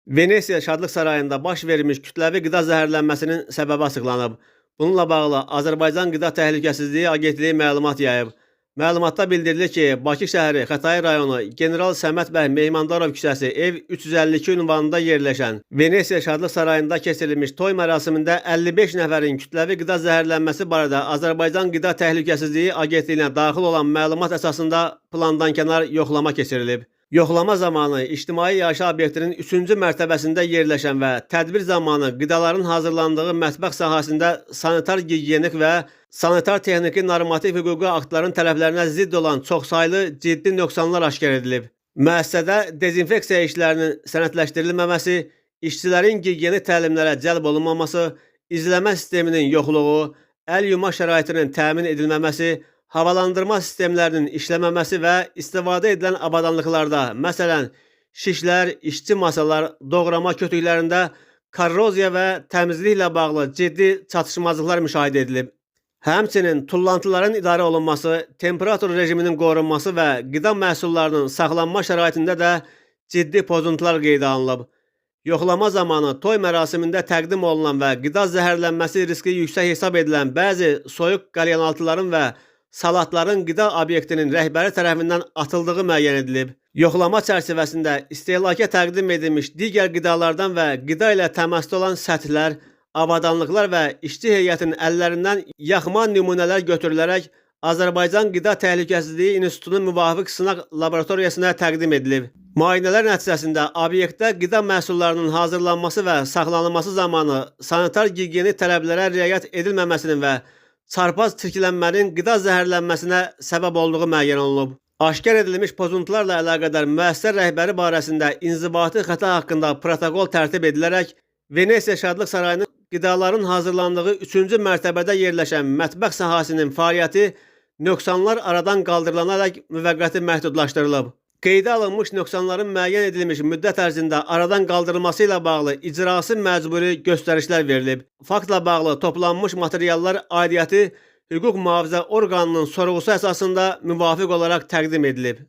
Venesiya Şadlıq Sarayında baş vermiş kütləvi qida zəhərlənməsinin səbəbi açıqlanıb. Bununla bağlı Azərbaycan Qida Təhlükəsizliyi Agentliyi məlumat yayıb. Məlumatda bildirilir ki, Bakı şəhəri Xətai rayonu General Səməd bəy Mehmandarov küçəsi ev 352 ünvanında yerləşən Venesiya Şadlıq Sarayında keçirilmiş toy mərasimində 55 nəfərin kütləvi qida zəhərlənməsi barədə Azərbaycan Qida Təhlükəsizliyi Agentliyinə daxil olan məlumat əsasında plandankənar yoxlama keçirilib. Yoxlama zamanı ictimai yaşayış obyektinin 3-cü mərtəbəsində yerləşən və tədbir zamanı qidaların hazırlandığı mətbəx sahəsində sanitar gigiyenik və sanitar texniki normativ hüquqi aktların tələblərinə zidd olan çoxsaylı ciddi nöqsanlar aşkar edilib. Müəssisədə dezinfeksiya işlərinin sənədləşdirilməməsi, işçilərin gigiyeni təlimlərə cəlb olunmaması, izləmə sisteminin yoxluğu, əl yuma şəraitinin təmin edilməməsi, havalandırma sistemlərinin işləməməsi və istifadə edilən avadanlıqlarda, məsələn, şişlər, işçi masalar, doğrama kötüklərində korroziya və təmizliklə bağlı ciddi çatışmazlıqlar müşahidə edilib. Həmçinin tullantıların idarə olunması, temperatur rejiminin qorunması və qida məhsullarının saxlanma şəraitində də ciddi pozuntular qeydə alınıb. Yoxlama zamanı toy mərasimində təqdim olunan və qida zəhərlənməsi riski yüksək hesab edilən bəzi soyuq qalyanaltıların və salatların qida obyektinin rəhbəri tərəfindən atıldığı müəyyən edilib. Yoxlama çərçivəsində istehlaka təqdim edilmiş digər qidalardan və qida ilə təmasda olan səthlər, avadanlıqlar və işçi heyətinin əllərindən yaxma nümunələr götürülərək Azərbaycan Qida Təhlükəsizliyi İnstitutunun müvafiq sınaq laboratoriyasına təqdim edilib. Müayinələr nəticəsində obyektdə qida məhsullarının hazırlanması və saxlanılması zamanı sanitar gigiyeni tələblərə riayət edilməməsinin və çarpaz çirklənmənin qida zəhərlənməsinə səbəb olduğu müəyyən olunub. Aşkar edilmiş pozuntularla əlaqədar müəssisə rəhbəri barəsində inzibati xəta haqqında protokol tərtib edilərək Venesiya Şadlıq Sarayının qidaların hazırlandığı 3-cü mərtəbədə yerləşən mətbəx sahəsinin fəaliyyəti nöqsanlar aradan qaldırılaraq müvəqqəti məhdudlaşdırılıb. Qeydə alınmış nöqsanların müəyyən edilmiş müddət ərzində aradan qaldırılması ilə bağlı icrası məcburi göstərişlər verilib. Faktla bağlı toplanmış materiallar aidiyyəti hüquq mühafizə orqanının sorğusu əsasında müvafiq olaraq təqdim edilib.